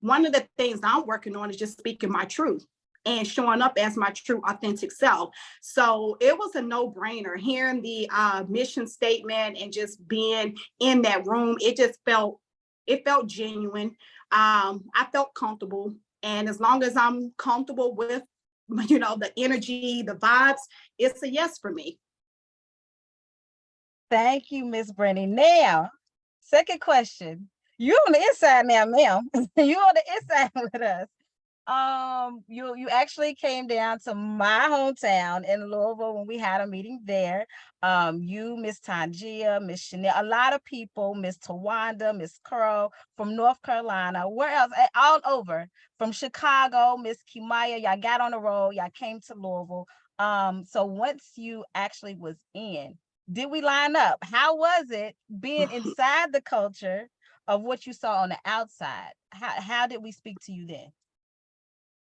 One of the things I'm working on is just speaking my truth and showing up as my true authentic self. So it was a no-brainer hearing the mission statement and just being in that room. It felt genuine. I felt comfortable. And as long as I'm comfortable with, the energy, the vibes, it's a yes for me. Thank you, Miss Brittany. Now, second question. You on the inside now, ma'am. You on the inside with us. You actually came down to my hometown in Louisville when we had a meeting there. You, Miss Tangia, Miss Chanel, a lot of people, Miss Tawanda, Miss Curl from North Carolina, where else? All over. From Chicago, Miss Kimaya, y'all got on the road, y'all came to Louisville. So once you actually was in, did we line up? How was it being inside the culture of what you saw on the outside? How did we speak to you then?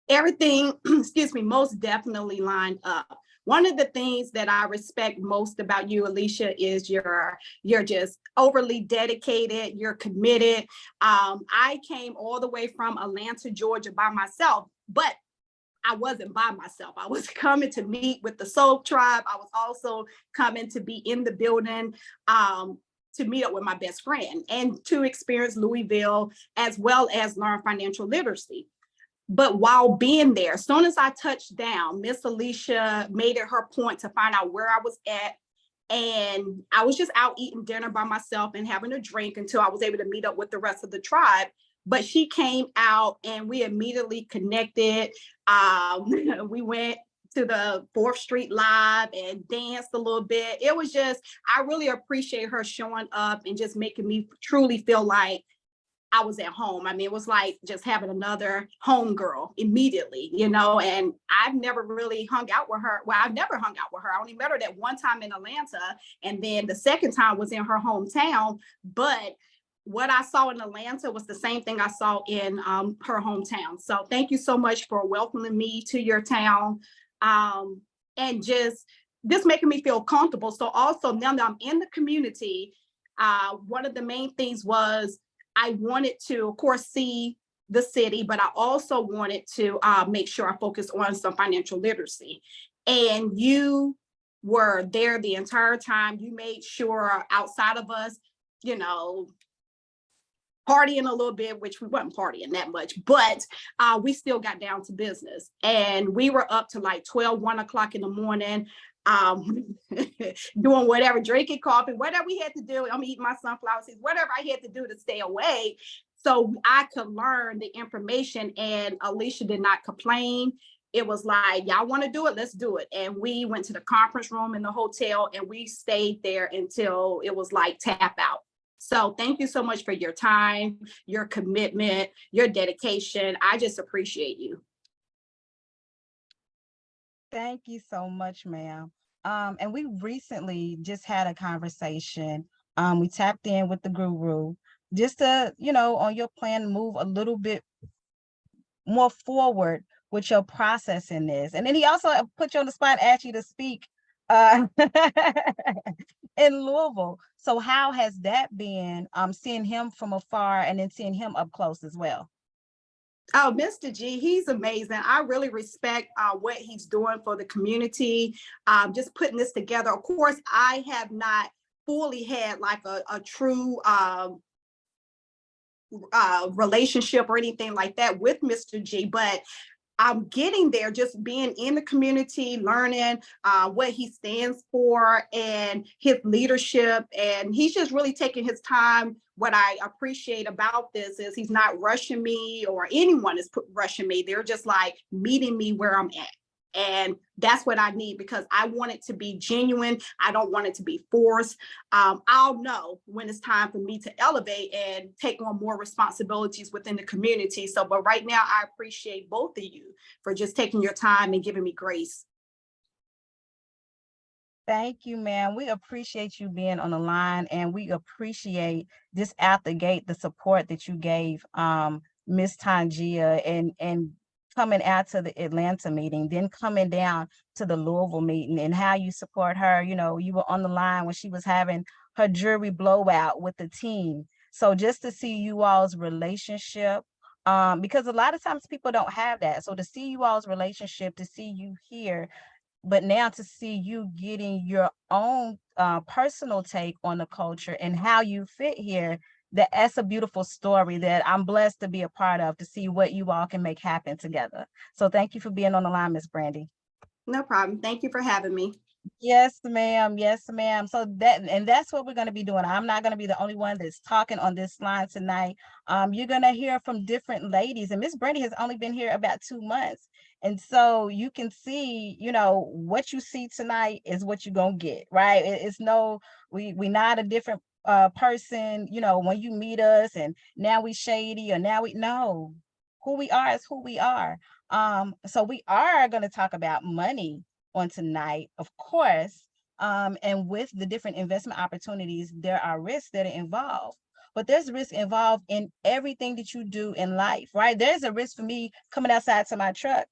Everything, excuse me, most definitely lined up. One of the things that I respect most about you, Alicia, is you're just overly dedicated, you're committed. I came all the way from Atlanta, Georgia by myself, but I wasn't by myself. I was coming to meet with the Soul Tribe. I was also coming to be in the building to meet up with my best friend and to experience Louisville as well as learn financial literacy. But while being there, as soon as I touched down, Miss Alicia made it her point to find out where I was at. And I was just out eating dinner by myself and having a drink until I was able to meet up with the rest of the tribe. But she came out and we immediately connected. We went to the 4th Street Live and danced a little bit. It was just, I really appreciate her showing up and just making me truly feel like I was at home. I mean, it was like just having another homegirl immediately, and I've never really hung out with her. Well, I've never hung out with her. I only met her that one time in Atlanta. And then the second time was in her hometown. But what I saw in Atlanta was the same thing I saw in her hometown. So thank you so much for welcoming me to your town and just making me feel comfortable. So also now that I'm in the community, one of the main things was I wanted to, of course, see the city, but I also wanted to make sure I focus on some financial literacy. And you were there the entire time. You made sure outside of us, partying a little bit, which we weren't partying that much, but we still got down to business. And we were up to like 12, 1 o'clock in the morning, doing whatever, drinking coffee, whatever we had to do. I'm eating my sunflower seeds, whatever I had to do to stay away so I could learn the information. And Alicia did not complain. It was like, y'all want to do it? Let's do it. And we went to the conference room in the hotel and we stayed there until it was like tap out. So thank you so much for your time, your commitment, your dedication. I just appreciate you. Thank you so much, ma'am. And we recently just had a conversation. We tapped in with the guru just to, on your plan to move a little bit more forward with your process in this. And then he also put you on the spot, asked you to speak in Louisville. So how has that been, seeing him from afar and then seeing him up close as well? Oh, Mr. G, he's amazing. I really respect what he's doing for the community, just putting this together. Of course, I have not fully had like a true relationship or anything like that with Mr. G, but I'm getting there, just being in the community, learning what he stands for and his leadership. And he's just really taking his time. What I appreciate about this is he's not rushing me or anyone is rushing me. They're just like meeting me where I'm at. And that's what I need because I want it to be genuine. I don't want it to be forced. I'll know when it's time for me to elevate and take on more responsibilities within the community. So, but right now, I appreciate both of you for just taking your time and giving me grace. Thank you, ma'am. We appreciate you being on the line and we appreciate this out the gate, the support that you gave Miss Tangia and coming out to the Atlanta meeting, then coming down to the Louisville meeting and how you support her. You were on the line when she was having her jury blowout with the team. So just to see you all's relationship, because a lot of times people don't have that. So to see you all's relationship, to see you here, but now to see you getting your own personal take on the culture and how you fit here, that's a beautiful story that I'm blessed to be a part of, to see what you all can make happen together. So thank you for being on the line, Miss Brandy. No problem. Thank you for having me. Yes, ma'am. Yes, ma'am. So that's what we're going to be doing. I'm not going to be the only one that's talking on this line tonight. You're going to hear from different ladies, and Miss Brandy has only been here about 2 months. And so you can see, what you see tonight is what you're going to get, right? It's no, we not a different person, when you meet us and now we shady or now we no, who we are is who we are. So we are going to talk about money on tonight, of course. And with the different investment opportunities, there are risks that are involved. But there's risk involved in everything that you do in life, right? There's a risk for me coming outside to my truck,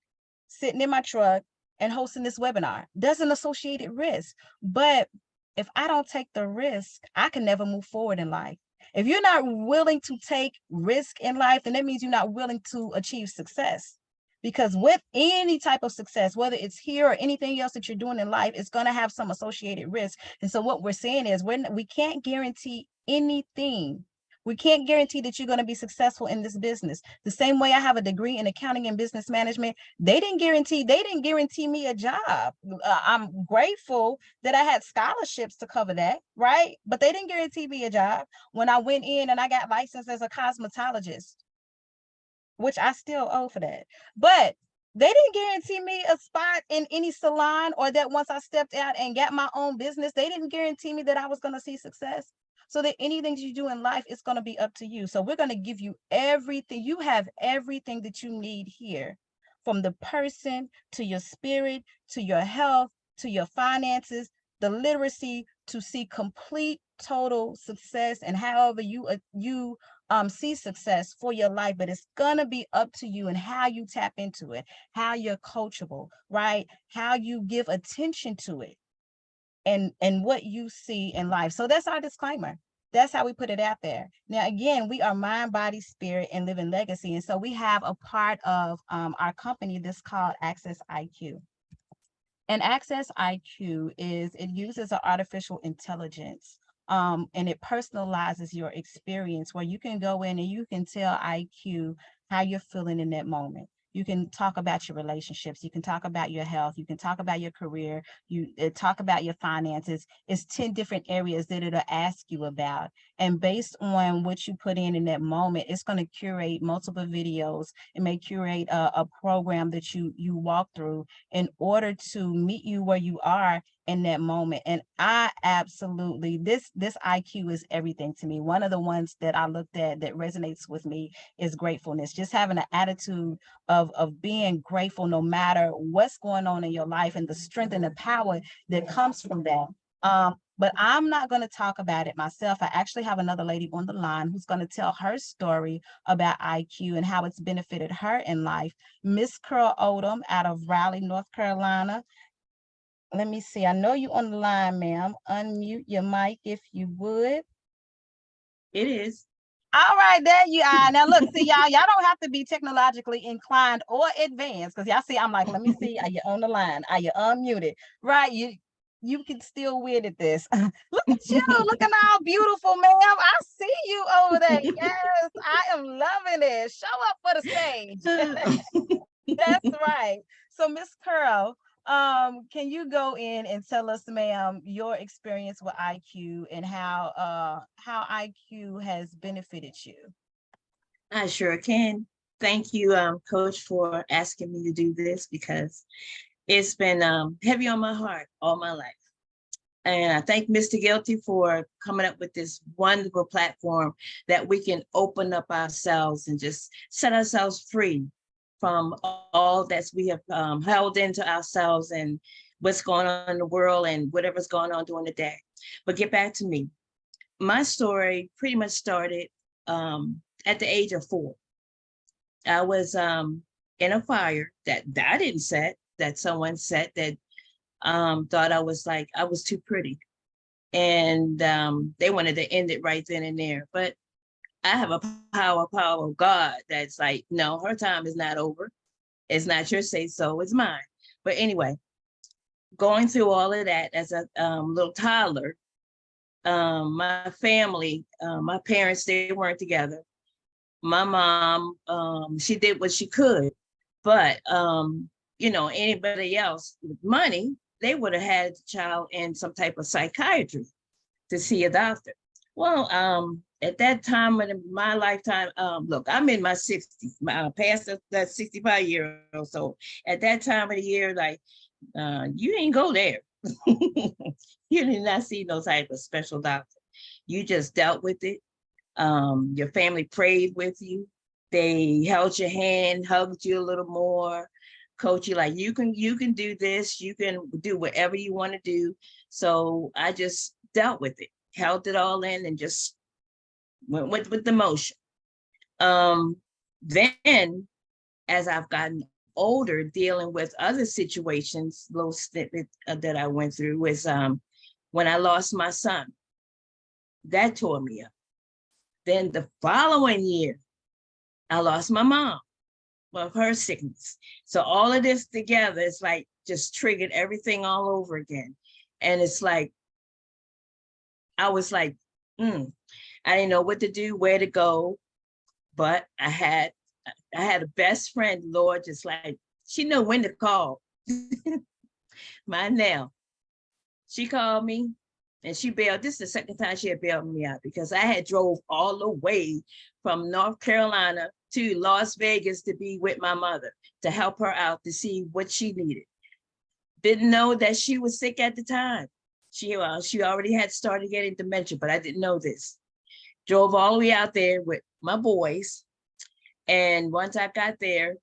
sitting in my truck and hosting this webinar. There's an associated risk. But if I don't take the risk, I can never move forward in life. If you're not willing to take risk in life, then that means you're not willing to achieve success. Because with any type of success, whether it's here or anything else that you're doing in life, it's going to have some associated risk. And so what we're saying is we can't guarantee anything. We can't guarantee that you're going to be successful in this business. The same way I have a degree in accounting and business management, they didn't guarantee me a job. I'm grateful that I had scholarships to cover that, right? But they didn't guarantee me a job. When I went in and I got licensed as a cosmetologist, which I still owe for that. But they didn't guarantee me a spot in any salon, or that once I stepped out and got my own business, they didn't guarantee me that I was going to see success. So that anything you do in life is going to be up to you. So we're going to give you everything. You have everything that you need here, from the person to your spirit, to your health, to your finances, the literacy, to see complete total success, and however you see success for your life. But it's gonna be up to you and how you tap into it, how you're coachable, right? How you give attention to it, and what you see in life. So that's our disclaimer. That's how we put it out there. Now, again, we are Mind, Body, Spirit, and Living Legacy. And so we have a part of our company that's called Access IQ. And Access IQ it uses an artificial intelligence, and it personalizes your experience, where you can go in and you can tell IQ how you're feeling in that moment. You can talk about your relationships. You can talk about your health. You can talk about your career. You talk about your finances. It's 10 different areas that it'll ask you about. And based on what you put in that moment, it's going to curate multiple videos. It may curate a program that you walk through in order to meet you where you are in that moment. And I absolutely, this IQ is everything to me. One of the ones that I looked at that resonates with me is gratefulness. Just having an attitude of being grateful no matter what's going on in your life, and the strength and the power that comes from that. But I'm not going to talk about it myself. I actually have another lady on the line who's going to tell her story about IQ and how it's benefited her in life. Miss Curl Odom out of Raleigh, North Carolina. Let me see. I know you on the line, ma'am. Unmute your mic if you would. It is. All right, there you are. Now look, see y'all don't have to be technologically inclined or advanced, because y'all see, I'm like, let me see, are you on the line? Are you unmuted? Right, you can still win at this. Look at you, looking all beautiful, ma'am. I see you over there. Yes, I am loving it. Show up for the stage. That's right. So Miss Curl, can you go in and tell us, ma'am, your experience with IQ and how IQ has benefited you? I sure can. Thank you, Coach, for asking me to do this, because it's been heavy on my heart all my life. And I thank Mr. Guilty for coming up with this wonderful platform that we can open up ourselves and just set ourselves free from all that we have held into ourselves and what's going on in the world and whatever's going on during the day. But get back to me. My story pretty much started at the age of 4. I was in a fire that I didn't set, that someone set, that thought I was too pretty. And they wanted to end it right then and there. But I have a power of God that's like, no, her time is not over. It's not your say so, it's mine. But anyway, going through all of that as a little toddler, my family, my parents, they weren't together. My mom, she did what she could, but you know, anybody else with money, they would have had the child in some type of psychiatry to see a doctor. Well, at that time in my lifetime, look, I'm in my 60s, past that 65 year old. So at that time of the year, like, you didn't go there. You did not see no type of special doctor. You just dealt with it. Your family prayed with you. They held your hand, hugged you a little more, coach you like, you can do this, you can do whatever you want to do. So I just dealt with it, held it all in, and just went with the motion. Then as I've gotten older, dealing with other situations, little snippet that I went through was when I lost my son. That tore me up. Then the following year, I lost my mom of her sickness. So all of this together, it's like just triggered everything all over again. And it's like, I was like, I didn't know what to do, where to go. But I had a best friend, Lord, just like, she knew when to call. My Nell. She called me and she bailed. This is the second time she had bailed me out, because I had drove all the way from North Carolina to Las Vegas to be with my mother, to help her out, to see what she needed. Didn't know that she was sick at the time. She already had started getting dementia, but I didn't know this. Drove all the way out there with my boys. And once I got there,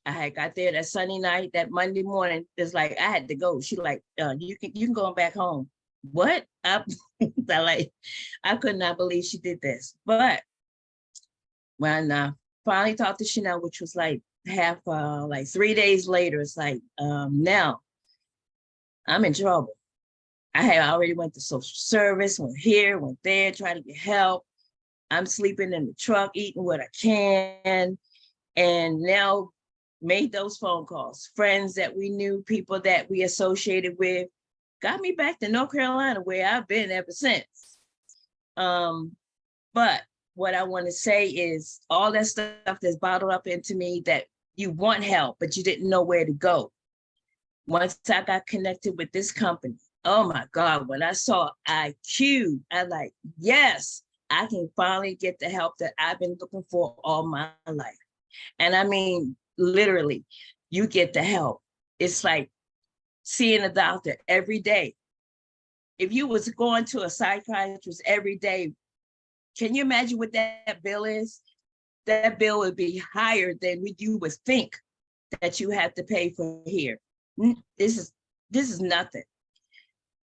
I had got there that Sunday night, that Monday morning, it's like, I had to go. She like, you can go back home. What? I could not believe she did this. But when I finally talked to Chanel, which was like 3 days later, it's like, now I'm in trouble. I had already went to social service, went here, went there, trying to get help. I'm sleeping in the truck, eating what I can. And now made those phone calls. Friends that we knew, people that we associated with, got me back to North Carolina, where I've been ever since. But what I want to say is all that stuff that's bottled up into me, that you want help, but you didn't know where to go. Once I got connected with this company, oh my God, when I saw IQ, I like, yes, I can finally get the help that I've been looking for all my life. And I mean, literally, you get the help. It's like seeing a doctor every day. If you was going to a psychiatrist every day, can you imagine what that bill is? That bill would be higher than what you would think that you have to pay for here. This is nothing.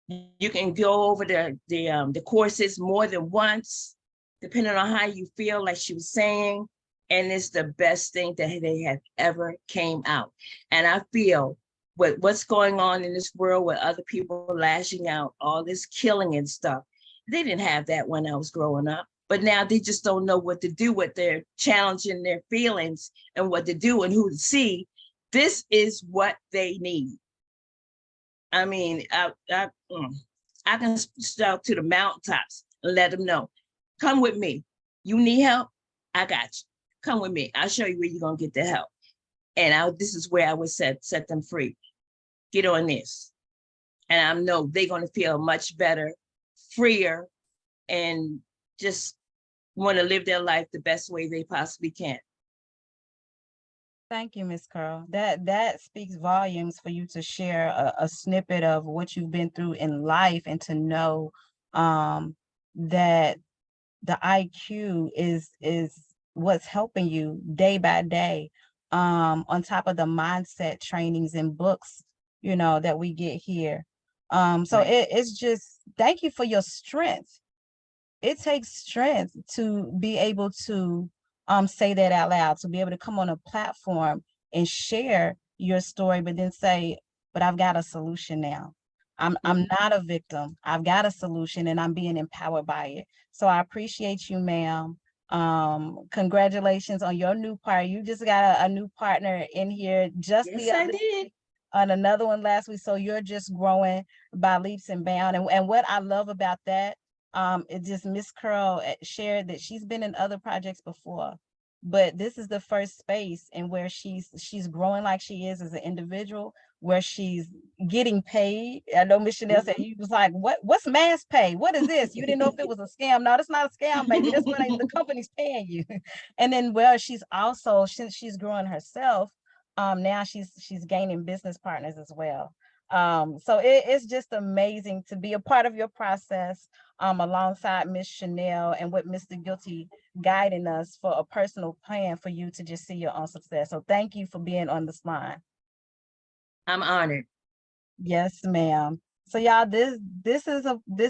You can go over the courses more than once, depending on how you feel, like she was saying. And it's the best thing that they have ever came out. And I feel with what's going on in this world with other people lashing out, all this killing and stuff, they didn't have that when I was growing up. But now they just don't know what to do with their challenging their feelings and what to do and who to see. This is what they need. I mean, I can shout to the mountaintops and let them know, come with me. You need help? I got you. Come with me. I'll show you where you're going to get the help. And this is where I would set them free. Get on this. And I know they're going to feel much better, freer, and just want to live their life the best way they possibly can. Thank you, Ms. Curl. That speaks volumes for you to share a snippet of what you've been through in life, and to know that the IQ is what's helping you day by day, on top of the mindset trainings and books, that we get here. So Right. it's just, thank you for your strength. It takes strength to be able to say that out loud, to be able to come on a platform and share your story, but then say, but I've got a solution now. I'm not a victim. I've got a solution, and I'm being empowered by it. So I appreciate you, ma'am. Congratulations on your new partner. You just got a new partner in here just Yes, the I other did. on another one last week. So you're just growing by leaps and bounds. And what I love about that, it just Miss Curl shared that she's been in other projects before, but this is the first space and where she's growing like she is as an individual, where she's getting paid. I know Miss Chanel said you was like, what's mass pay? What is this? You didn't know if it was a scam. No, that's not a scam, baby. That's what the company's paying you. And then well, she's also, since she's growing herself, now she's gaining business partners as well. So it's just amazing to be a part of your process alongside Miss Chanel and with Mr. Guilty guiding us for a personal plan for you to just see your own success. So thank you for being on this line. I'm honored. Yes, ma'am. So y'all, this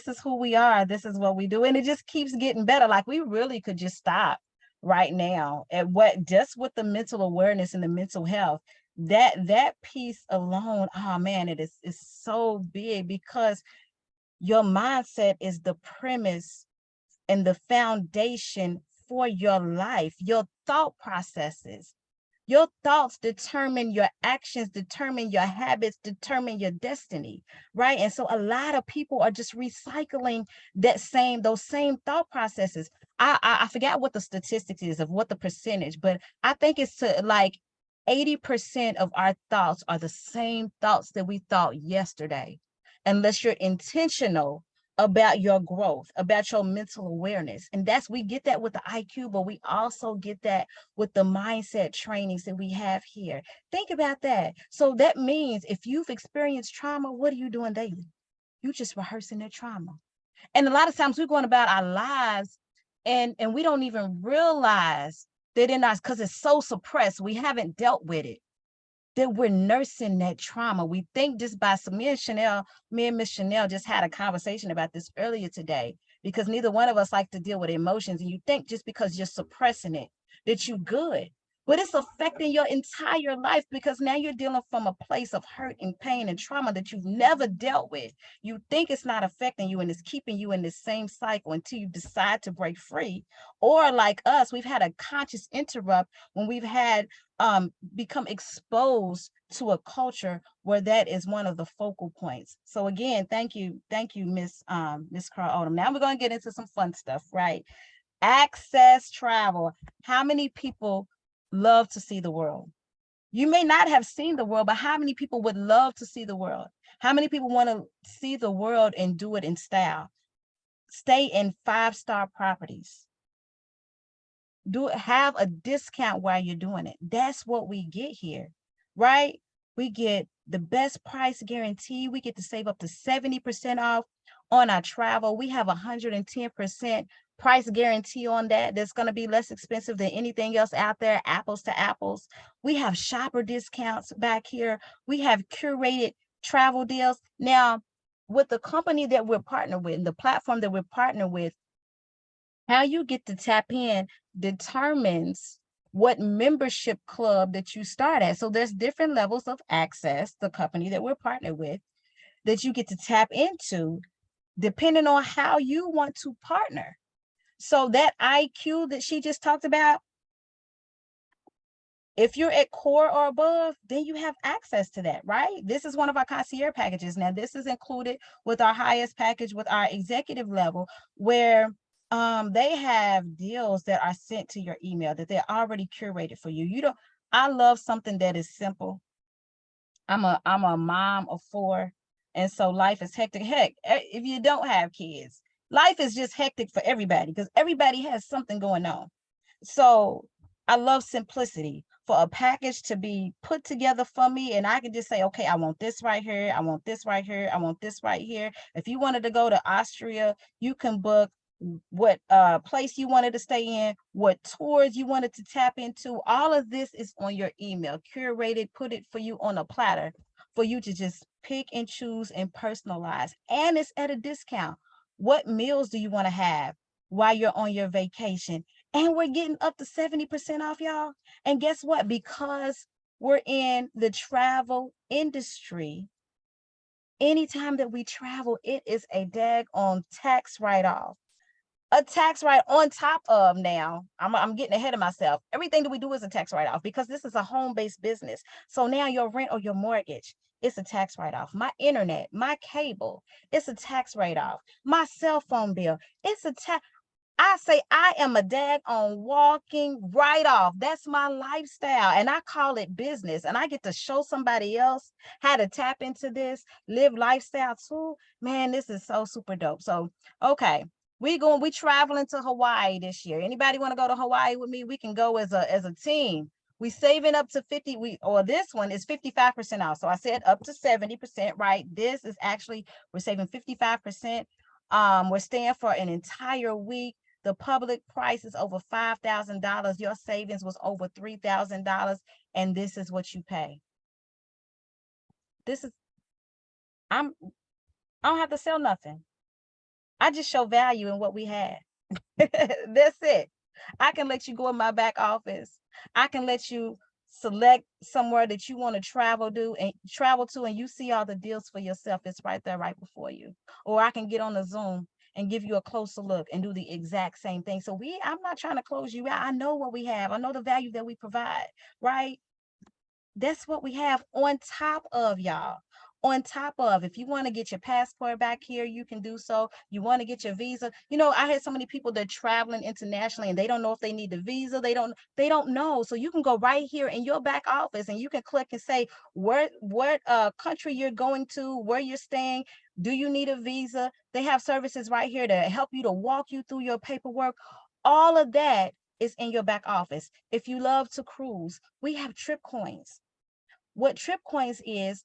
is who we are. This is what we do, and it just keeps getting better. Like we really could just stop right now at what just with the mental awareness and the mental health. That piece alone, oh man, is so big because your mindset is the premise and the foundation for your life, your thought processes. Your thoughts determine your actions, determine your habits, determine your destiny, right? And so a lot of people are just recycling those same thought processes. I forgot what the statistics is of what the percentage, but I think it's to like 80% of our thoughts are the same thoughts that we thought yesterday, unless you're intentional about your growth, about your mental awareness. And we get that with the IQ, but we also get that with the mindset trainings that we have here. Think about that. So that means if you've experienced trauma, what are you doing daily? You just rehearsing that trauma. And a lot of times we're going about our lives and we don't even realize that in us, because it's so suppressed, we haven't dealt with it, that we're nursing that trauma. We think just by me and Miss Chanel just had a conversation about this earlier today, because neither one of us like to deal with emotions. And you think just because you're suppressing it, that you're good, but it's affecting your entire life because now you're dealing from a place of hurt and pain and trauma that you've never dealt with. You think it's not affecting you and it's keeping you in the same cycle until you decide to break free. Or like us, we've had a conscious interrupt when we've had become exposed to a culture where that is one of the focal points. So again, thank you, Miss Carl Odom. Now we're going to get into some fun stuff, right? Access travel. How many people love to see the world? You may not have seen the world, but how many people would love to see the world? How many people want to see the world and do it in style? Stay in 5-star properties. Have a discount while you're doing it. That's what we get here, right? We get the best price guarantee. We get to save up to 70% off on our travel. We have 110% price guarantee on that. That's going to be less expensive than anything else out there, apples to apples. We have shopper discounts back here. We have curated travel deals. Now, with the company that we're partnered with, and the platform that we're partnered with, how you get to tap in determines what membership club that you start at. So there's different levels of access, the company that we're partnered with, that you get to tap into depending on how you want to partner. So that IQ that she just talked about, if you're at core or above, then you have access to that, right? This is one of our concierge packages. Now, this is included with our highest package with our executive level, where they have deals that are sent to your email that they're already curated for you. I love something that is simple. I'm a mom of 4, and so life is hectic. Heck, if you don't have kids, life is just hectic for everybody because everybody has something going on. So I love simplicity for a package to be put together for me. And I can just say, okay, I want this right here. I want this right here. I want this right here. If you wanted to go to Austria, you can book what place you wanted to stay in, what tours you wanted to tap into. All of this is on your email, curated, put it for you on a platter for you to just pick and choose and personalize. And it's at a discount. What meals do you want to have while you're on your vacation? And we're getting up to 70% off, y'all. And guess what? Because we're in the travel industry, anytime that we travel, it is a daggone tax write-off. a tax write on top of. Now I'm getting ahead of myself. Everything that we do is a tax write-off because this is a home-based business. So now your rent or your mortgage, it's a tax write-off. My internet, my cable, it's a tax write-off. My cell phone bill, it's a tax. I say I am a daggone walking write-off. That's my lifestyle. And I call it business. And I get to show somebody else how to tap into this, live lifestyle too. Man, this is so super dope. So, okay. We traveling to Hawaii this year. Anybody want to go to Hawaii with me? We can go as a team. We saving up to 50, or this one is 55% off. So I said up to 70%, right? This is actually, we're saving 55%. We're staying for an entire week. The public price is over $5,000. Your savings was over $3,000. And this is what you pay. This is, I don't have to sell nothing. I just show value in what we have. That's it. I can let you go in my back office. I can let you select somewhere that you want to travel to, and you see all the deals for yourself. It's right there, right before you. Or I can get on a Zoom and give you a closer look and do the exact same thing. So I'm not trying to close you out. I know what we have. I know the value that we provide, right? That's what we have on top of, y'all. On top of, if you want to get your passport back here, you can do so. You want to get your visa. You know, I had so many people that are traveling internationally and they don't know if they need the visa. They don't know. So you can go right here in your back office and you can click and say what country you're going to, where you're staying. Do you need a visa? They have services right here to help you, to walk you through your paperwork. All of that is in your back office. If you love to cruise, we have Trip Coins. What Trip Coins is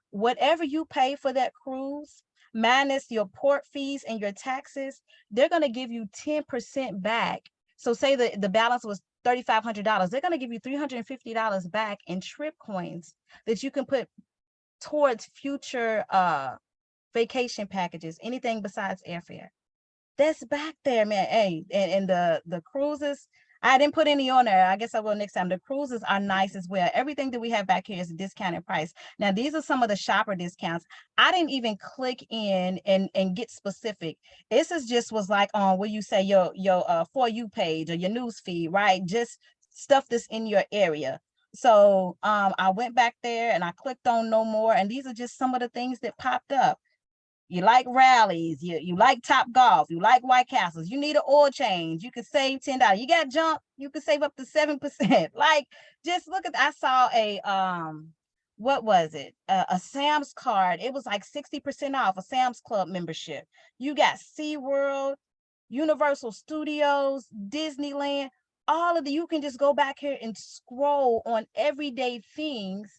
whatever you pay for that cruise, minus your port fees and your taxes, they're going to give you 10% back. So say the balance was $3,500. They're going to give you $350 back in Trip Coins that you can put towards future vacation packages, anything besides airfare. That's back there, man. Hey, and the cruises, I didn't put any on there. I guess I will next time. The cruises are nice as well. Everything that we have back here is a discounted price. Now, these are some of the shopper discounts. I didn't even click in and get specific. This is just was like on where you say your For You page or your news feed, right? Just stuff that's in your area. So I went back there and I clicked on no more. And these are just some of the things that popped up. You like rallies, you like Top Golf, you like White Castles, you need an oil change, you can save $10. You got junk, you can save up to 7%. Like, just look at, I saw a what was it? A Sam's card. It was like 60% off a Sam's Club membership. You got SeaWorld, Universal Studios, Disneyland, all of the, you can just go back here and scroll on everyday things.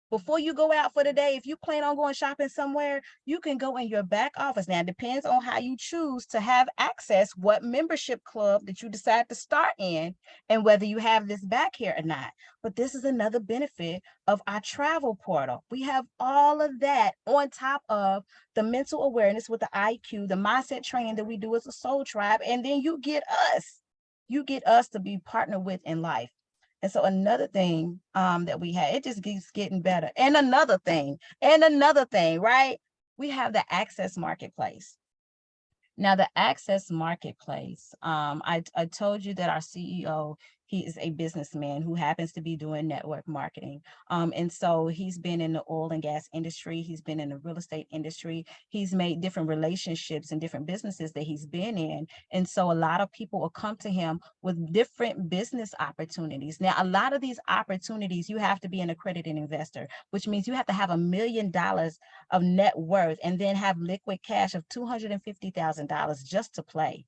Before you go out for the day, if you plan on going shopping somewhere, you can go in your back office. Now, it depends on how you choose to have access, what membership club that you decide to start in, and whether you have this back here or not. But this is another benefit of our travel portal. We have all of that on top of the mental awareness with the IQ, the mindset training that we do as a soul tribe, and then you get us. You get us to be partnered with in life. And so another thing that we had, it just keeps getting better. And another thing, right? We have the Access Marketplace. Now, the Access Marketplace, I told you that our CEO, he is a businessman who happens to be doing network marketing. And so he's been in the oil and gas industry. He's been in the real estate industry. He's made different relationships and different businesses that he's been in. And so a lot of people will come to him with different business opportunities. Now, a lot of these opportunities, you have to be an accredited investor, which means you have to have $1 million of net worth and then have liquid cash of $250,000 just to play,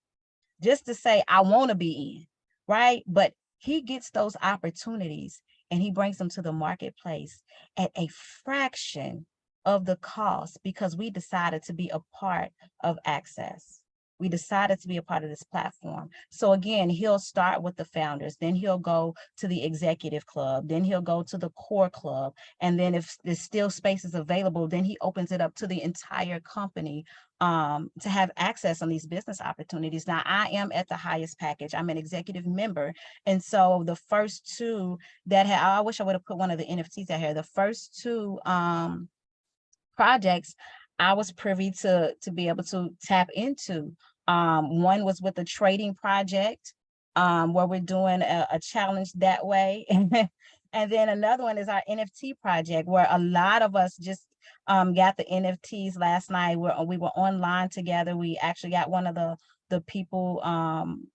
just to say, I want to be in, right? But he gets those opportunities and he brings them to the marketplace at a fraction of the cost because we decided to be a part of Access. We decided to be a part of this platform. So again, he'll start with the founders, then he'll go to the executive club, then he'll go to the core club. And then if there's still spaces available, then he opens it up to the entire company to have access on these business opportunities. Now, I am at the highest package. I'm an executive member. And so the first two that I wish I would have put one of the NFTs out here. The first two projects I was privy to be able to tap into. One was with the trading project, where we're doing a challenge that way. And then another one is our NFT project, where a lot of us just got the NFTs last night. We were online together. We actually got one of the people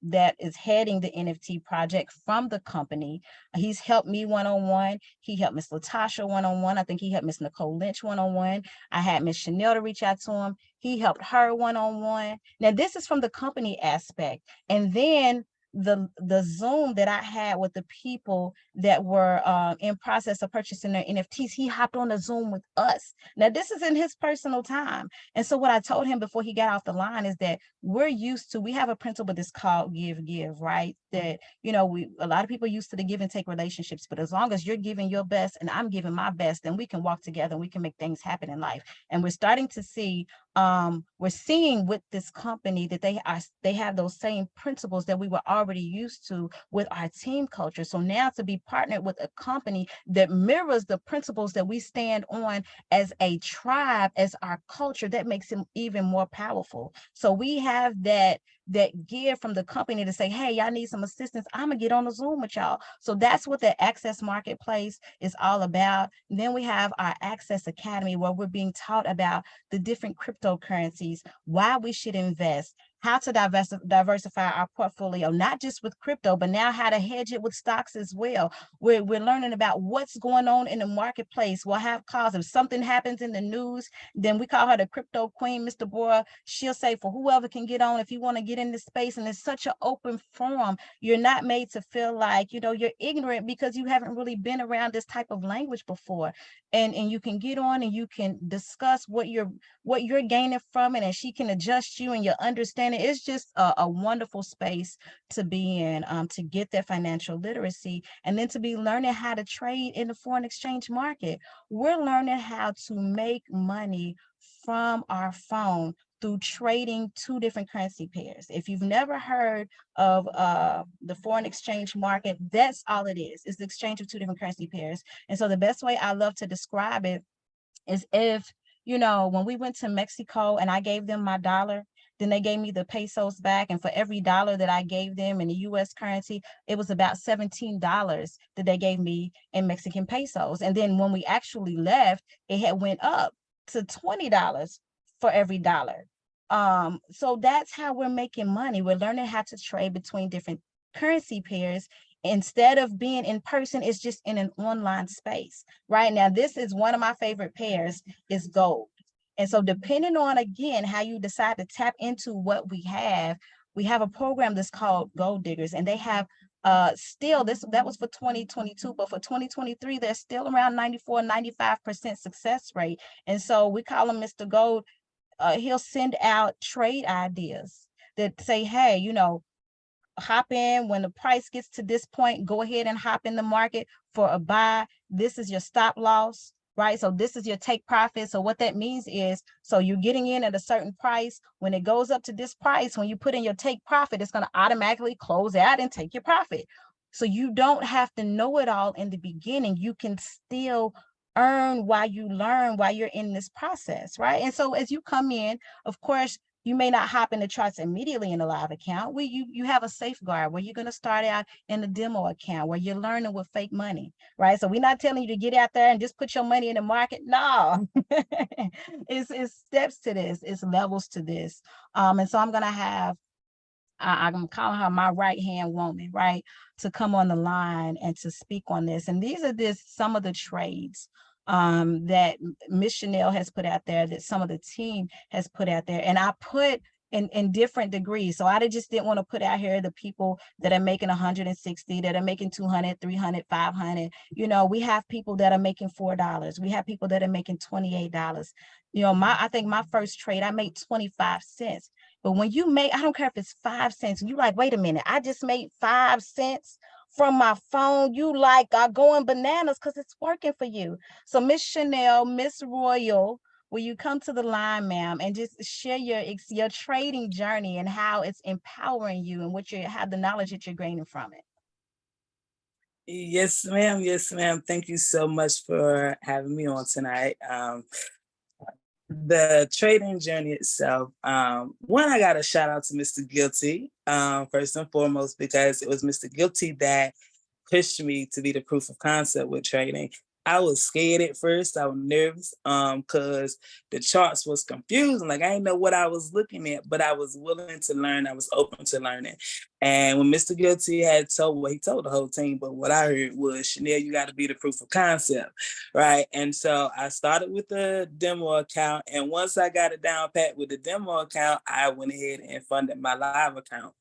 that is heading the NFT project from the company. He's helped me one-on-one. He helped Miss Latasha one-on-one. I think he helped Miss Nicole Lynch one-on-one. I had Miss Chanel to reach out to him. He helped her one-on-one. Now this is from the company aspect. And then the Zoom that I had with the people that were in process of purchasing their NFTs, he hopped on the Zoom with us. Now this is in his personal time. And so what I told him before he got off the line is that we have a principle that's called give, right? That, you know, a lot of people used to the give and take relationships, but as long as you're giving your best and I'm giving my best, then we can walk together and we can make things happen in life. And we're starting to see, we're seeing with this company that they have those same principles that we were already used to with our team culture. So now to be partnered with a company that mirrors the principles that we stand on as a tribe, as our culture, that makes it even more powerful. So we have that give from the company to say, hey, y'all need some assistance, I'm gonna get on the Zoom with y'all. So that's what the Access Marketplace is all about. And then we have our Access Academy, where we're being taught about the different cryptocurrencies, why we should invest, how to diversify our portfolio, not just with crypto, but now how to hedge it with stocks as well. We're learning about what's going on in the marketplace. We'll have calls. If something happens in the news, then we call her the crypto queen, Mr. Bora. She'll say for whoever can get on, if you want to get in this space, and it's such an open forum, you're not made to feel like, you know, you're ignorant because you haven't really been around this type of language before. And you can get on and you can discuss what you're gaining from it, and she can adjust you and your understanding. It's just a wonderful space to be in, to get that financial literacy, and then to be learning how to trade in the foreign exchange market. We're learning how to make money from our phone through trading two different currency pairs. If you've never heard of the foreign exchange market, that's all it is. It's the exchange of two different currency pairs. And so the best way I love to describe it is, if, you know, when we went to Mexico and I gave them my dollar, then they gave me the pesos back. And for every dollar that I gave them in the US currency, it was about $17 that they gave me in Mexican pesos. And then when we actually left, it had went up to $20 for every dollar. So that's how we're making money. We're learning how to trade between different currency pairs. Instead of being in person, it's just in an online space. Right now, this is one of my favorite pairs, is gold. And so depending on, again, how you decide to tap into what we have a program that's called Gold Diggers, and they have still, that was for 2022, but for 2023, they're still around 94-95% success rate. And so we call him Mr. Gold. He'll send out trade ideas that say, hey, you know, hop in when the price gets to this point, go ahead and hop in the market for a buy. This is your stop loss, right? So this is your take profit. So what that means is, so you're getting in at a certain price. When it goes up to this price, when you put in your take profit, it's going to automatically close out and take your profit. So you don't have to know it all in the beginning. You can still earn while you learn, while you're in this process, right? And so as you come in, of course, you may not hop in the charts immediately in a live account. Where you have a safeguard where you're going to start out in a demo account where you're learning with fake money, right? So we're not telling you to get out there and just put your money in the market. No, it's steps to this, it's levels to this. And so I'm going to have, I'm calling her my right-hand woman, right, to come on the line and to speak on this. And these are some of the trades that Miss Chanel has put out there, that some of the team has put out there. And I put in different degrees. So I just didn't want to put out here the people that are making 160, that are making 200, 300, 500. You know, we have people that are making $4. We have people that are making $28. You know, I think my first trade, I made 25 cents. But when you make, I don't care if it's 5 cents, you like, wait a minute, I just made 5 cents from my phone. You like are going bananas because it's working for you. So Miss Chanel, Miss Royal, will you come to the line, ma'am, and just share your trading journey and how it's empowering you and how the knowledge that you're gaining from it? Yes, ma'am. Yes, ma'am. Thank you so much for having me on tonight. The trading journey itself, one, I got to shout out to Mr. Guilty, first and foremost, because it was Mr. Guilty that pushed me to be the proof of concept with trading. I was scared at first. I was nervous because the charts was confusing. Like I didn't know what I was looking at, but I was willing to learn. I was open to learning. And when Mr. Guilty had told, well, he told the whole team, but what I heard was, Chanel, you got to be the proof of concept, right? And so I started with the demo account. And once I got it down pat with the demo account, I went ahead and funded my live account.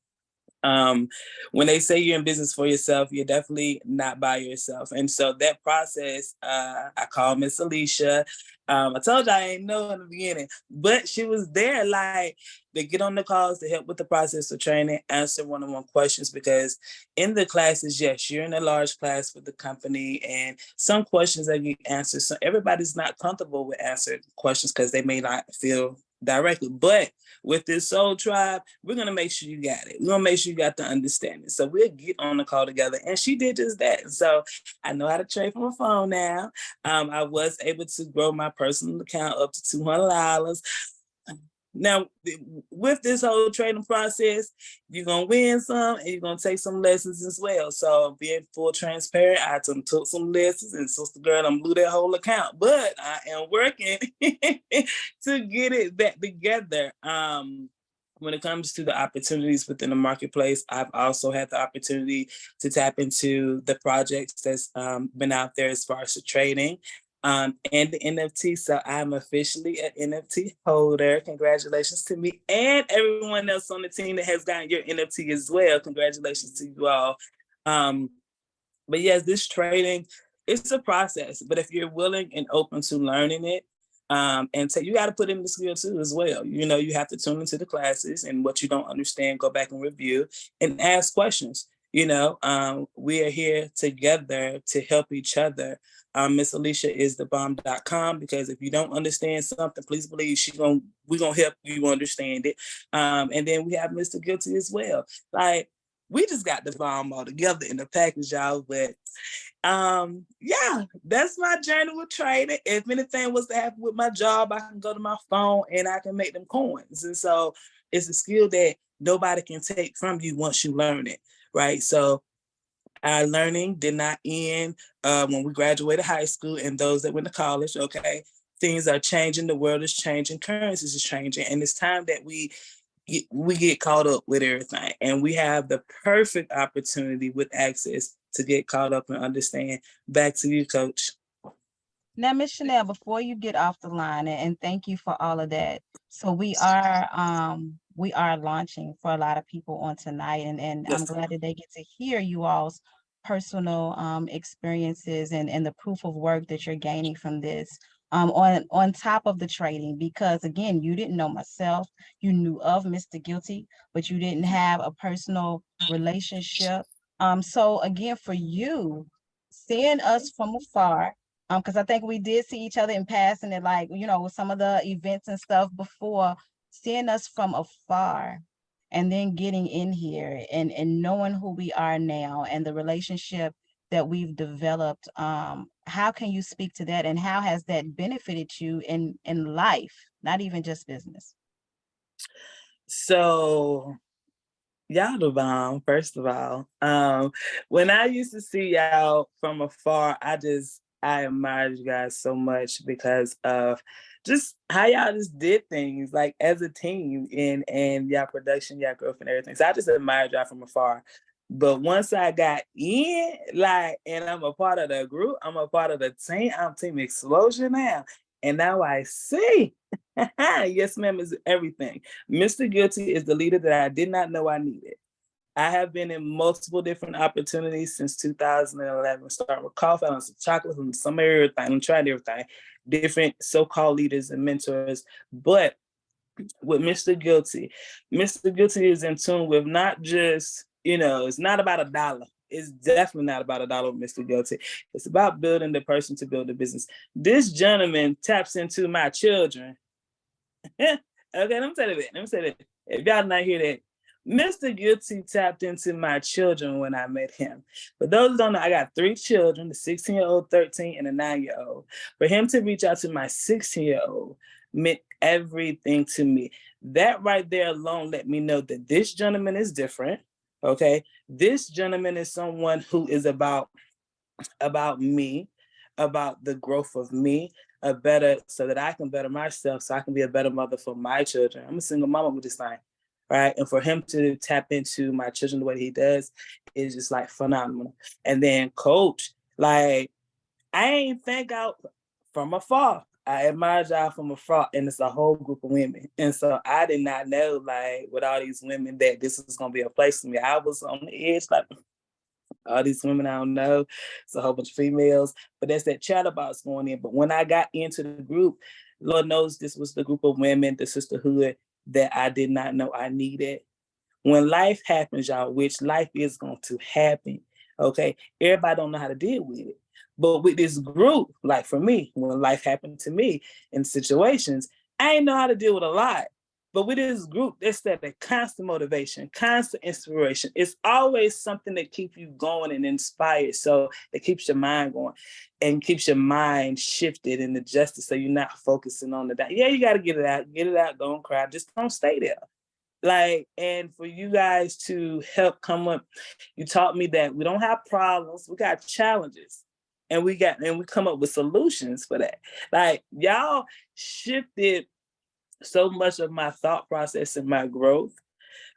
When they say you're in business for yourself, you're definitely not by yourself. And so that process, I called Miss Alicia. I told you I ain't know in the beginning, but she was there like to get on the calls to help with the process of training, answer one-on-one questions, because in the classes, yes, you're in a large class with the company and some questions that get answered. So everybody's not comfortable with answering questions because they may not feel directly, but with this soul tribe, we're gonna make sure you got it. We're gonna make sure you got the understanding. So we'll get on the call together. And she did just that. So I know how to trade from a phone now. I was able to grow my personal account up to $200. Now, with this whole trading process, you're going to win some and you're going to take some lessons as well. So being full transparent, I took some lessons and sister girl, I'm blew that whole account, but I am working to get it back together. When it comes to the opportunities within the marketplace, I've also had the opportunity to tap into the projects that's been out there as far as the trading. And the NFT. So I'm officially an NFT holder. Congratulations to me and everyone else on the team that has gotten your NFT as well. Congratulations to you all. But yes, this trading, it's a process. But if you're willing and open to learning it, and so you got to put in the skill too as well. You know, you have to tune into the classes and what you don't understand, go back and review and ask questions. You know, we are here together to help each other. Miss Alicia is thebomb.com, because if you don't understand something, please believe we're gonna help you understand it. And then we have Mr. Guilty as well. Like we just got the bomb all together in the package, y'all. But yeah, that's my journey with trading. If anything was to happen with my job, I can go to my phone and I can make them coins. And so it's a skill that nobody can take from you once you learn it, right? So our learning did not end when we graduated high school and those that went to college. Okay, things are changing, the world is changing, currencies is changing, and it's time that we get caught up with everything. And we have the perfect opportunity with access to get caught up and understand. Back to you, Coach. Now, Miss Chanel, before you get off the line, and thank you for all of that. So we are launching for a lot of people on tonight, and Yes. I'm glad that they get to hear you all's personal experiences and the proof of work that you're gaining from this. On top of the trading, because again, you didn't know myself, you knew of Mr. Guilty, but you didn't have a personal relationship. So again, for you, seeing us from afar, because I think we did see each other in passing at, like, you know, some of the events and stuff before, seeing us from afar and then getting in here and knowing who we are now and the relationship that we've developed. How can you speak to that, and how has that benefited you in life, not even just business? So y'all the bomb, first of all. When I used to see y'all from afar, I admired you guys so much because of just how y'all just did things like as a team and y'all production, y'all growth and everything. So I just admired y'all from afar. But once I got in, like, and I'm a part of the group, I'm a part of the team, I'm Team Explosion now. And now I see, yes, ma'am, is everything. Mr. Guilty is the leader that I did not know I needed. I have been in multiple different opportunities since 2011. Starting with coffee, on some chocolate, and some everything. I'm trying everything. Different so-called leaders and mentors. But with Mr. Guilty is in tune with not just, you know, it's not about $1. It's definitely not about $1 with Mr. Guilty. It's about building the person to build the business. This gentleman taps into my children. Okay, let me say that. If y'all not hear that, Mr. Guilty tapped into my children when I met him. But those who don't know, I got 3 children, the 16-year-old, 13, and a 9-year-old. For him to reach out to my 16-year-old meant everything to me. That right there alone let me know that this gentleman is different. Okay. This gentleman is someone who is about me, about the growth of me, a better, so that I can better myself, so I can be a better mother for my children. I'm a single mama with this thing, right? And for him to tap into my children the way he does is just like phenomenal. And then coach, like, I ain't think out from afar. I admire y'all from afar, and it's a whole group of women. And so I did not know, like, with all these women, that this was gonna be a place for me. I was on the edge, like, all these women I don't know. It's a whole bunch of females, but that's that chatterbox going in. But when I got into the group, Lord knows this was the group of women, the sisterhood that I did not know I needed. When life happens, y'all, which life is going to happen, okay? Everybody don't know how to deal with it. But with this group, like for me, when life happened to me in situations, I didn't know how to deal with a lot. But with this group, it's that constant motivation, constant inspiration. It's always something that keeps you going and inspired. So it keeps your mind going and keeps your mind shifted and adjusted, so you're not focusing on the down. Yeah, you got to get it out, don't cry. Just don't stay there. Like, and for you guys to help come up, you taught me that we don't have problems, we got challenges. And we come up with solutions for that. Like, y'all shifted so much of my thought process and my growth.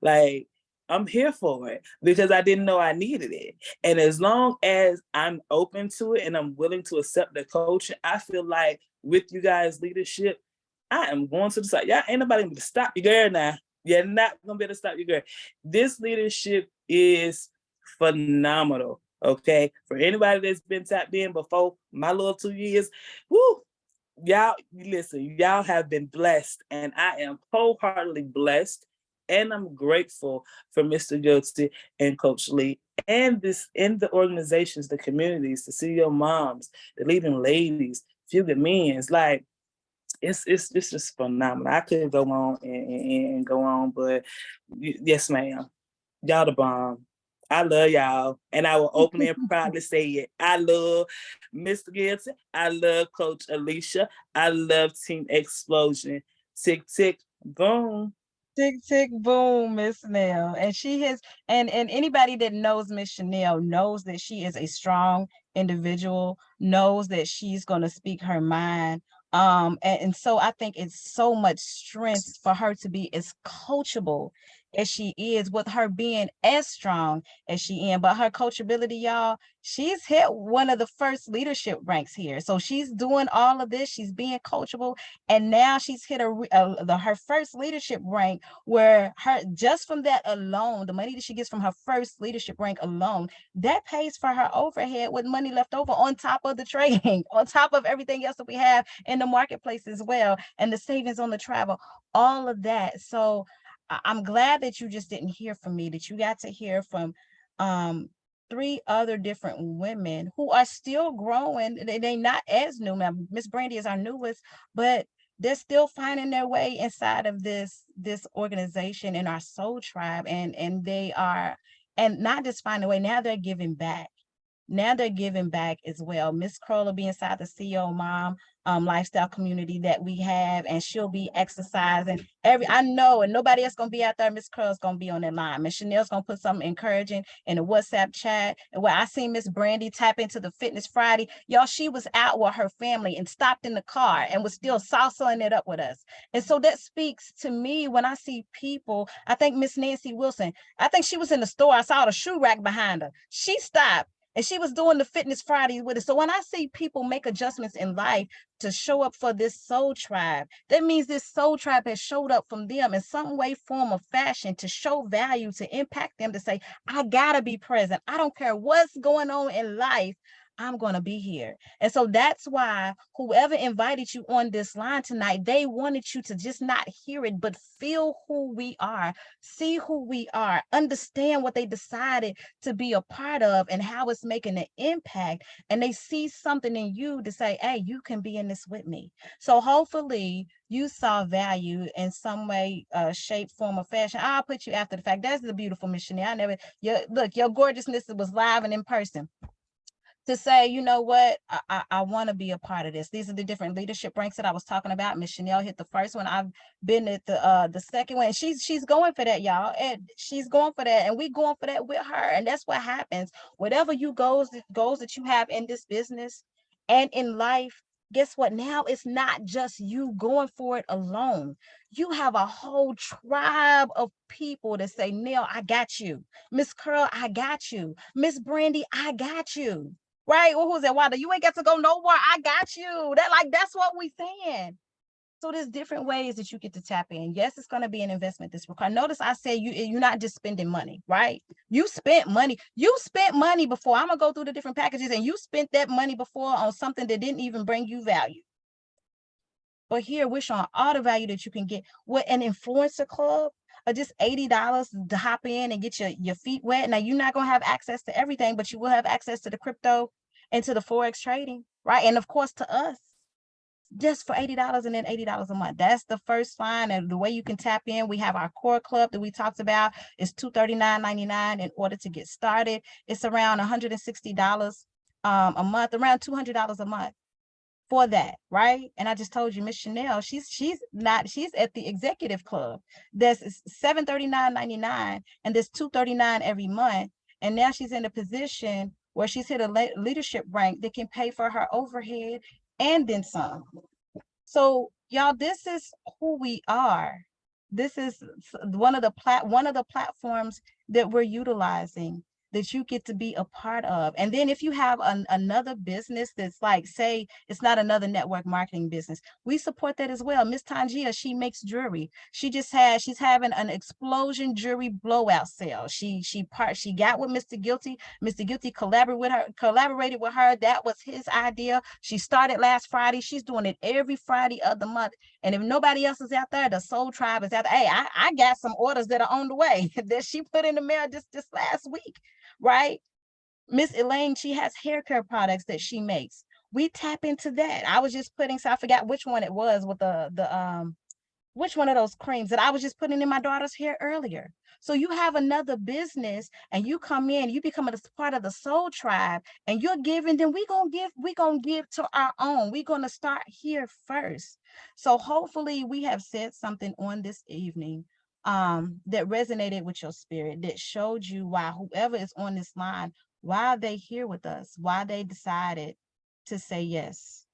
Like, I'm here for it because I didn't know I needed it. And as long as I'm open to it and I'm willing to accept the coaching, I feel like with you guys' leadership, I am going to the side. Y'all ain't nobody gonna stop you, girl. Now you're not gonna be able to stop you, girl. This leadership is phenomenal. Okay, for anybody that's been tapped in before my little 2 years, whoo, y'all listen, y'all have been blessed, and I am wholeheartedly blessed, and I'm grateful for Mr. Guilty and Coach Lee and this in the organizations, the communities, the CEO moms, the leading ladies, few good men's. Like, it's just phenomenal. I could go on and go on, but yes, ma'am, y'all the bomb. I love y'all, and I will openly and proudly say it. I love Mr. Gilson. I love Coach Alicia. I love Team Explosion. Tick, tick, boom. Tick, tick, boom, Miss Chanel. And she has, and anybody that knows Miss Chanel knows that she is a strong individual, knows that she's going to speak her mind. And so I think it's so much strength for her to be as coachable as she is, with her being as strong as she is. But her coachability, y'all, she's hit one of the first leadership ranks here. So she's doing all of this. She's being coachable. And now she's hit her first leadership rank, where her, just from that alone, the money that she gets from her first leadership rank alone, that pays for her overhead with money left over, on top of the trading, on top of everything else that we have in the marketplace as well, and the savings on the travel, all of that. So I'm glad that you just didn't hear from me, that you got to hear from 3 other different women who are still growing. They not as new. Now, Miss Brandy is our newest, but they're still finding their way inside of this organization in our soul tribe. And they are, and not just finding a way, now they're giving back. Now they're giving back as well. Miss Kroll will be inside the CEO Mom lifestyle community that we have, and she'll be exercising I know, and nobody else gonna be out there. Miss Kroll's gonna be on that line. Miss Chanel's gonna put something encouraging in the WhatsApp chat. And where I seen Miss Brandy tap into the Fitness Friday, y'all, she was out with her family and stopped in the car and was still salsaing it up with us. And so that speaks to me when I see people. I think Miss Nancy Wilson, I think she was in the store. I saw the shoe rack behind her. She stopped and she was doing the Fitness Friday with us. So when I see people make adjustments in life to show up for this soul tribe, that means this soul tribe has showed up from them in some way, form, or fashion to show value, to impact them, to say, I gotta be present. I don't care what's going on in life. I'm going to be here. And so that's why whoever invited you on this line tonight, they wanted you to just not hear it, but feel who we are, see who we are, understand what they decided to be a part of and how it's making an impact. And they see something in you to say, hey, you can be in this with me. So hopefully you saw value in some way, shape, form, or fashion. I'll put you after the fact. That's the beautiful Miss Chanel. Look, your gorgeousness was live and in person. to say, you know what, I want to be a part of this. These are the different leadership ranks that I was talking about. Miss Chanel hit the first one. I've been at the second one. She's going for that, y'all. And she's going for that. And we going for that with her. And that's what happens. Whatever goals that you have in this business and in life, guess what? Now it's not just you going for it alone. You have a whole tribe of people that say, Neil, I got you. Miss Curl, I got you. Miss Brandy, I got you. Right? Well, who's that? Wanda, you ain't got to go nowhere. I got you. That's what we saying. So there's different ways that you get to tap in. Yes, it's going to be an investment this requires. Notice I say you're not just spending money, right? You spent money. You spent money before. I'm going to go through the different packages, and you spent that money before on something that didn't even bring you value. But here we're showing all the value that you can get with an influencer club, or just $80 to hop in and get your feet wet. Now, you're not going to have access to everything, but you will have access to the crypto and to the Forex trading, right? And of course, to us, just for $80 and then $80 a month. That's the first line. And the way you can tap in, we have our core club that we talked about. It's $239.99 in order to get started. It's around $160 a month, around $200 a month for that, right? And I just told you, Miss Chanel, she's at the executive club. That's $739.99 and there's $239 every month. And now she's in a position where she's hit a leadership rank that can pay for her overhead and then some. So y'all, this is who we are. This is one of the platforms that we're utilizing, that you get to be a part of. And then if you have another business that's like, say, it's not another network marketing business, we support that as well. Miss Tangia, she makes jewelry. She's having an explosion jewelry blowout sale. She got with Mr. Guilty. Mr. Guilty collaborated with her. That was his idea. She started last Friday. She's doing it every Friday of the month. And if nobody else is out there, the Soul Tribe is out there. Hey, I got some orders that are on the way that she put in the mail just last week. Right? Miss Elaine, she has hair care products that she makes. We tap into that. I was just putting, so I forgot which one it was with which one of those creams that I was just putting in my daughter's hair earlier. So you have another business and you come in, you become a part of the Soul Tribe and you're giving, then we're gonna give to our own. We're gonna start here first. So hopefully we have said something on this evening that resonated with your spirit, that showed you why whoever is on this line, why they here with us, why they decided to say yes.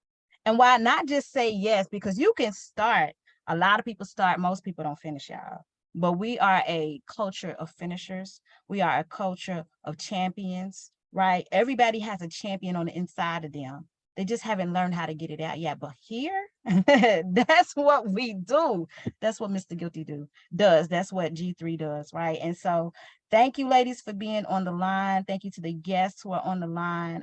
And why not just say yes, because you can start. A lot of people start, most people don't finish, y'all. But we are a culture of finishers. We are a culture of champions, right? Everybody has a champion on the inside of them. They just haven't learned how to get it out yet. But here, that's what we do. That's what Mr. Guilty does. That's what G3 does, right? And so thank you, ladies, for being on the line. Thank you to the guests who are on the line.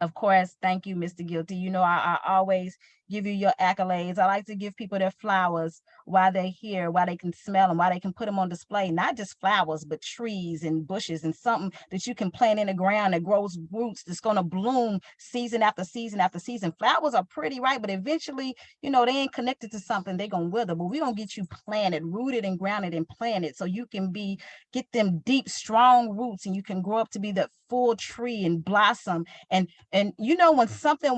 Of course, thank you, Mr. Guilty. You know, I always give you your accolades. I like to give people their flowers while they're here, while they can smell them, while they can put them on display. Not just flowers, but trees and bushes and something that you can plant in the ground that grows roots that's going to bloom season after season after season. Flowers are pretty, right? But eventually, you know, they ain't connected to something. They're going to wither. But we're going to get you planted, rooted and grounded and planted so you can get them deep, strong roots and you can grow up to be the full tree and blossom. And you know, when something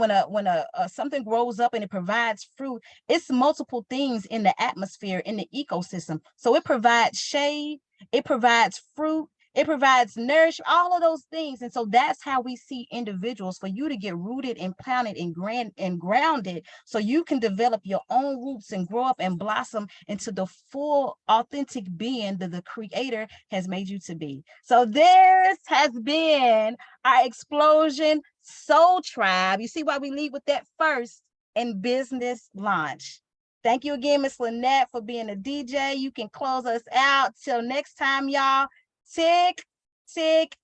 grows up and it provides fruit, it's multiple things in the atmosphere, in the ecosystem. So it provides shade, it provides fruit, it provides nourishment, all of those things. And so that's how we see individuals, for you to get rooted and planted and grounded so you can develop your own roots and grow up and blossom into the full authentic being that the Creator has made you to be. So this has been our Explosion Soul Tribe. You see why we lead with that first in business launch. Thank you again, Miss Lynette, for being a DJ. You can close us out. Till next time, y'all. Tick, tick,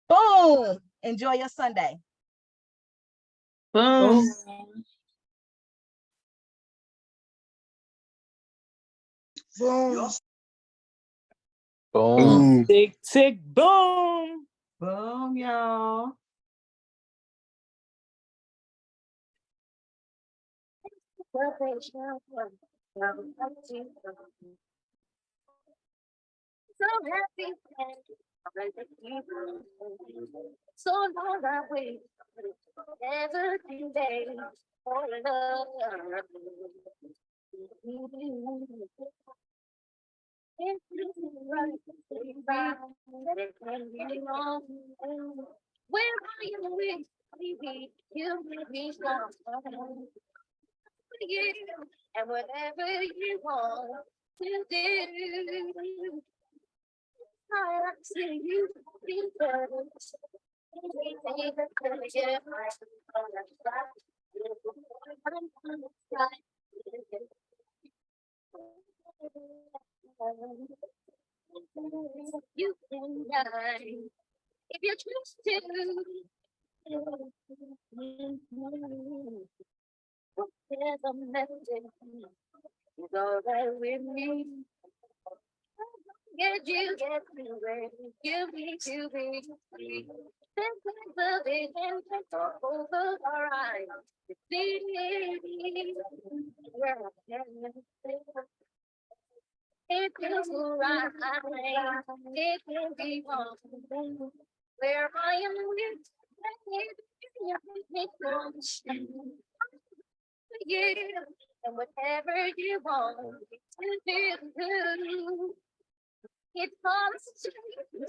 boom. Enjoy your Sunday. Boom. Boom. Boom. Tick, tick, boom. Boom, y'all. So happy. So long I wait every day for love. If you run, let it be wrong. Where are you with me? You make me strong. You and whatever you want to do. I see you because anything that could get my you can die if you choose to. There's a message. It's all right with me. Get you, get me ready. You need to be free. This is the vision over our eyes. To see where I can. It feels right. It can be wrong. Where I am with you and whatever you want to do. It comes to you.